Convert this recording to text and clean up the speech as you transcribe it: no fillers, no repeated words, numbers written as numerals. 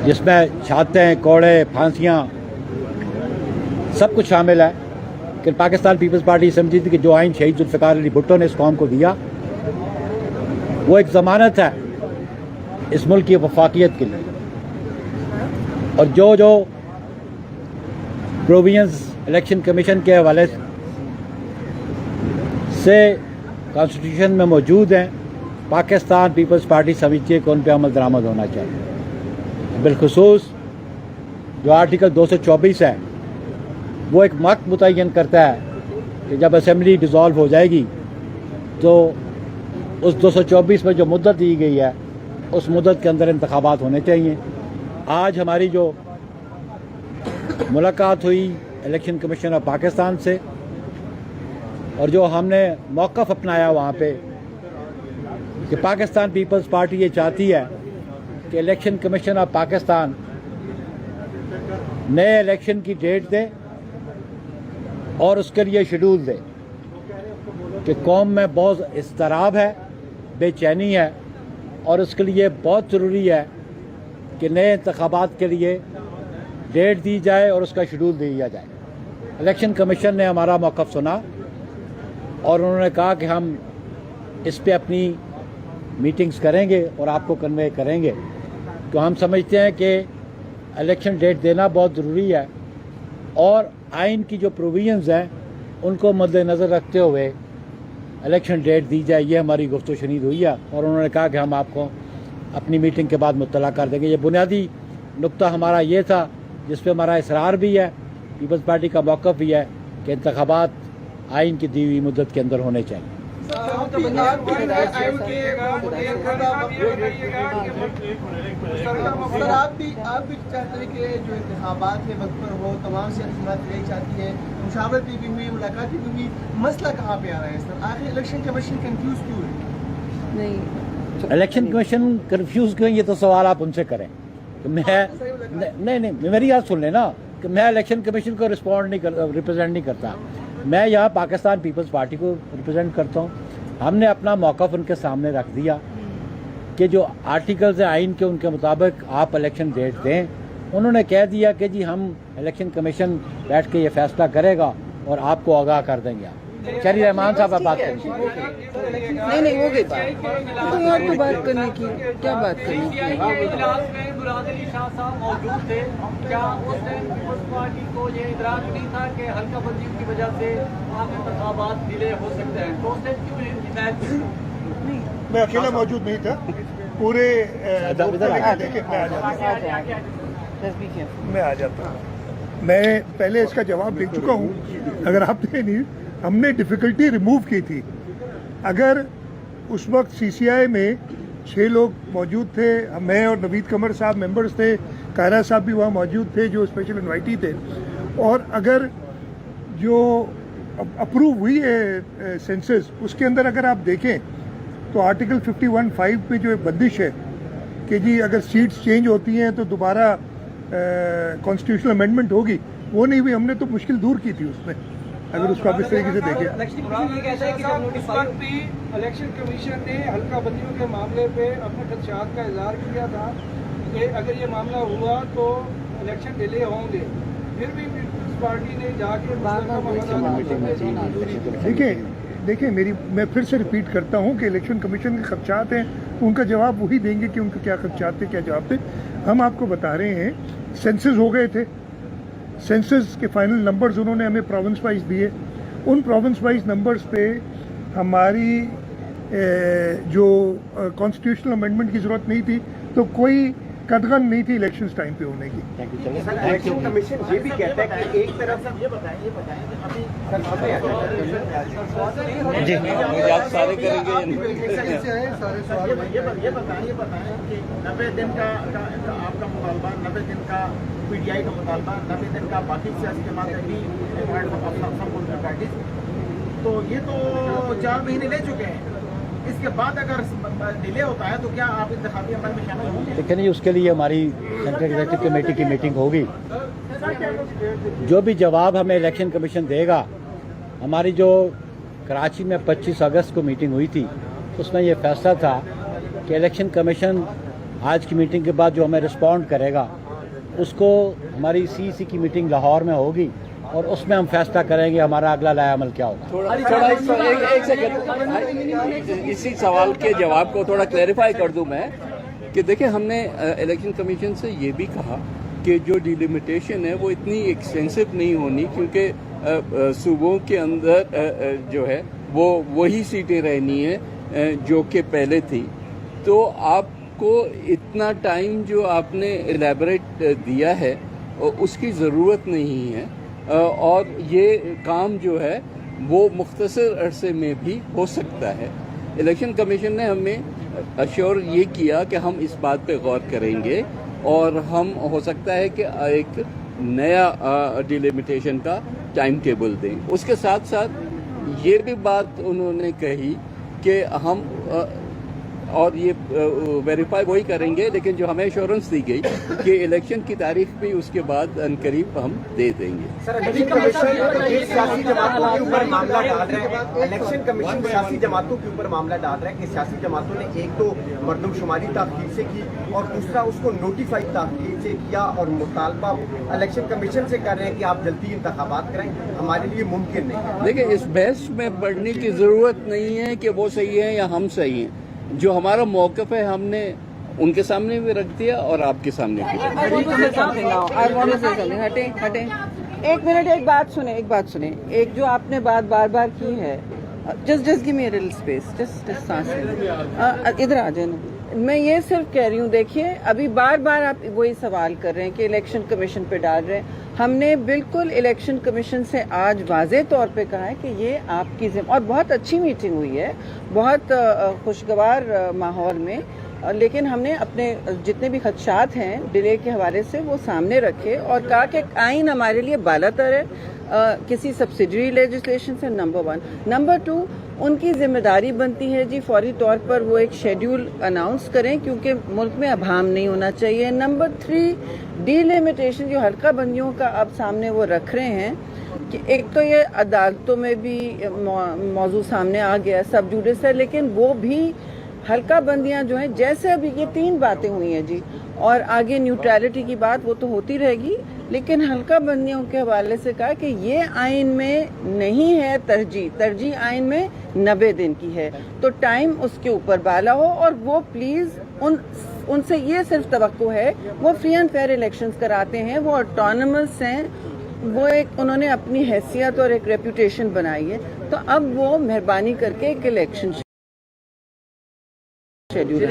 जिसमें छाते कोड़े फांसियाँ सब कुछ शामिल है कि पाकिस्तान पीपल्स पार्टी समझी थी कि जो आइन शहीद जुल्फ़िकार अली भुट्टो ने इस कौम को दिया वो एक ज़मानत है इस मुल्क की वफाकियत के लिए, और जो जो प्रोविजंस इलेक्शन कमीशन के हवाले से कॉन्स्टिट्यूशन में मौजूद हैं, पाकिस्तान पीपल्स पार्टी समझती है कि उन पर अमल दरामद होना चाहिए। बिलखुसूस जो आर्टिकल 224 है वो एक वक्त मुतय्यन करता है कि जब असेंबली डिज़ोल्व हो जाएगी तो उस 224 में जो मुद्दत दी गई है उस मुद्दत के अंदर इंतखाबात होने चाहिए। आज हमारी जो मुलाकात हुई इलेक्शन कमीशन ऑफ पाकिस्तान से और जो हमने मौक़िफ़ अपनाया वहाँ पे कि पाकिस्तान पीपल्स पार्टी ये चाहती है कि इलेक्शन कमीशन ऑफ पाकिस्तान नए इलेक्शन की डेट दे और उसके लिए शेड्यूल दे कि कौम में बहुत इज़्तिराब है, बेचैनी है, और उसके लिए बहुत ज़रूरी है कि नए इंतखाबात के लिए डेट दी जाए और उसका शेड्यूल दिया जाए। इलेक्शन कमीशन ने हमारा मौक़िफ़ सुना और उन्होंने कहा कि हम इस पे अपनी मीटिंग्स करेंगे और आपको कन्वे करेंगे। तो हम समझते हैं कि इलेक्शन डेट देना बहुत ज़रूरी है और आइन की जो प्रोविजंस हैं उनको मद्देनज़र रखते हुए इलेक्शन डेट दी जाए। ये हमारी गुफ्तगू शनीद हुई है और उन्होंने कहा कि हम आपको अपनी मीटिंग के बाद मुत्तला कर देंगे। ये बुनियादी नुक्ता हमारा ये था जिस पे हमारा इसरार भी है, पीपल्स पार्टी का मौक़िफ़ भी है कि इंतखाबात आइन की दी हुई मुद्दत के अंदर होने चाहिए। आप भी चाहते हैं कि जो इंतखाबात में वक्त पर हो, तमाम सियासी जमातें चाहती हैं, मुशावरत भी हुई, मुलाकातें भी हुई, मसला कहाँ पे आ रहा है सर? आखिर इलेक्शन कमीशन कंफ्यूज क्यों है? नहीं, इलेक्शन कमीशन कंफ्यूज क्यों, ये तो सवाल आप उनसे करें। तो मैं नहीं मेरी बात सुन लेना कि मैं इलेक्शन कमीशन को रिप्रेजेंट नहीं करता। मैं यहाँ पाकिस्तान पीपल्स पार्टी को रिप्रेजेंट करता हूँ। हमने अपना मौक़िफ़ उनके सामने रख दिया कि जो आर्टिकल्स आइन के उनके मुताबिक आप इलेक्शन डेट दें। उन्होंने कह दिया कि जी हम इलेक्शन कमीशन बैठ के ये फैसला करेगा और आपको आगाह कर देंगे। आप चलिए रहमान साहब आप बात करें। नहीं हो गई बात, तो बात करने की क्या बात करनी है? मौजूद थे, क्या उस दिन पीपल्स पार्टी को ये इदराक नहीं था कि हल्का बंदी की वजह से आप इंतखाबात डिले हो सकते हैं? तो उस दिन क्यों हिदायत? मैं अकेला मौजूद नहीं था, पूरे मैं आ जाता। मैं पहले इसका जवाब दे चुका हूँ। अगर आपने नहीं, हमने डिफ़िकल्टी रिमूव की थी। अगर उस वक्त सीसीआई में 6 लोग मौजूद थे, मैं और नवीद कमर साहब मेंबर्स थे, कायरा साहब भी वहाँ मौजूद थे जो स्पेशल इन्वाइटी थे, और अगर जो अप्रूव हुई है सेंसस उसके अंदर अगर आप देखें तो आर्टिकल 51(5) में जो बंदिश है कि जी अगर सीट्स चेंज होती हैं तो दोबारा कॉन्स्टिट्यूशनल अमेंडमेंट होगी, वो नहीं हुई। हमने तो मुश्किल दूर की थी उसमें, अगर उसको आप इस तरीके से देखें। इलेक्शन कमीशन ने हल्का बंदियों के मामले पे अपने खदशात का इजहार किया था कि अगर ये मामला हुआ तो इलेक्शन डिले होंगे, फिर भी पीपल्स पार्टी ने जाके देखिए मैं फिर से रिपीट करता हूँ कि इलेक्शन कमीशन के खदशात हैं, उनका जवाब वही देंगे कि उनके क्या खदशात थे, क्या जवाब थे। हम आपको बता रहे हैं सेंसस हो गए थे, सेंसस के फाइनल नंबर्स उन्होंने हमें प्रोविंस वाइज दिए। उन प्रोविंस वाइज नंबर्स पे हमारी जो कॉन्स्टिट्यूशनल अमेंडमेंट की ज़रूरत नहीं थी, तो कोई कदगन नहीं थी इलेक्शंस टाइम पे होने की। इलेक्शन कमीशन ये भी कहता है कि एक तरफ ये बताएं अभी जी आप सारे करेंगे। ये बताएं कि 90 दिन का आपका मुतालबा, 90 दिन का पीटीआई का मुतालबा, 90 दिन का बाकी सियासी जमातें भी, तो ये तो 4 महीने ले चुके हैं। इसके बाद अगर डिले होता है तो क्या आप इंतखाबी अमल में शामिल होंगे? देखिए नहीं, उसके लिए हमारी सेंट्रल एग्जीक्यूटिव कमेटी की मीटिंग होगी। जो भी जवाब हमें इलेक्शन कमीशन देगा, हमारी जो कराची में 25 अगस्त को मीटिंग हुई थी उसमें यह फैसला था कि इलेक्शन कमीशन आज की मीटिंग के बाद जो हमें रिस्पॉन्ड करेगा उसको हमारी CEC की मीटिंग लाहौर में होगी और उसमें हम फैसला करेंगे हमारा अगला लाया अमल क्या होगा। एक सेकंड, इसी सवाल के जवाब को थोड़ा क्लैरिफाई कर दूं मैं कि देखिए, हमने इलेक्शन कमीशन से ये भी कहा कि जो डिलिमिटेशन है वो इतनी एक्सटेंसिव नहीं होनी, क्योंकि सूबों के अंदर जो है वो वही सीटें रहनी है जो कि पहले थी। तो आपको इतना टाइम जो आपने एलैबोरेट दिया है उसकी ज़रूरत नहीं है, और ये काम जो है वो मुख्तसर अरसे में भी हो सकता है। इलेक्शन कमीशन ने हमें अश्योर ये किया कि हम इस बात पे गौर करेंगे और हम हो सकता है कि एक नया डिलिमिटेशन का टाइम टेबल दें। उसके साथ साथ ये भी बात उन्होंने कही कि हम और ये वेरीफाई वही करेंगे, लेकिन जो हमें एश्योरेंस दी गई कि इलेक्शन की तारीख भी उसके बाद अनकरीब हम दे देंगे। इलेक्शन कमीशन सियासी जमातों के ऊपर मामला डाल रहा है, इलेक्शन कमीशन सियासी जमातों के ऊपर मामला डाल रहा है कि सियासी जमातों ने एक तो मरदमशुमारी ताख़ीर से की और दूसरा उसको नोटिफाइड ताख़ीर से किया, और मुतालबा इलेक्शन कमीशन से कर रहे हैं कि आप जल्दी इंतखाबात करें, हमारे लिए मुमकिन नहीं है। देखिए, इस बहस में पढ़ने की ज़रूरत नहीं है कि वो सही है या हम सही हैं। जो हमारा मौक़िफ़ है हमने उनके सामने भी रख दिया और आपके सामने भी। एक मिनट, एक बात सुने। एक जो आपने बात बार बार की है, just give me a little space, just सांस इधर आ जाना। मैं ये सिर्फ कह रही हूँ, देखिए अभी बार बार आप वही सवाल कर रहे हैं कि इलेक्शन कमीशन पे डाल रहे हैं। हमने बिल्कुल इलेक्शन कमीशन से आज वाज़े तौर पे कहा है कि ये आपकी और बहुत अच्छी मीटिंग हुई है, बहुत खुशगवार माहौल में, लेकिन हमने अपने जितने भी खदशात हैं डिले के हवाले से वो सामने रखे और कहा कि आइन हमारे लिए बालातर है किसी सब्सिडरी लेजिस्लेशन से, नंबर 1। नंबर 2, उनकी जिम्मेदारी बनती है जी फौरी तौर पर वो एक शेड्यूल अनाउंस करें, क्योंकि मुल्क में अभाम नहीं होना चाहिए। नंबर 3, डिलिमिटेशन जो हल्का बंदियों का अब सामने वो रख रहे हैं कि एक तो ये अदालतों में भी मौजू सामने आ गया, सब जुडिस है, लेकिन वो भी हल्का बंदियां जो हैं, जैसे अभी ये 3 बातें हुई हैं जी, और आगे न्यूट्रलिटी की बात वो तो होती रहेगी, लेकिन हल्का बंदियों के हवाले से कहा कि ये आइन में नहीं है तरजीह आइन में 90 दिन की है, तो टाइम उसके ऊपर बाला हो, और वो प्लीज उनसे ये सिर्फ तवक्को है, वो फ्री एंड फेयर इलेक्शंस कराते हैं, वो ऑटोनमस हैं, वो एक उन्होंने अपनी हैसियत और एक रेपुटेशन बनाई है, तो अब वो मेहरबानी करके एक इलेक्शन शेड्यूल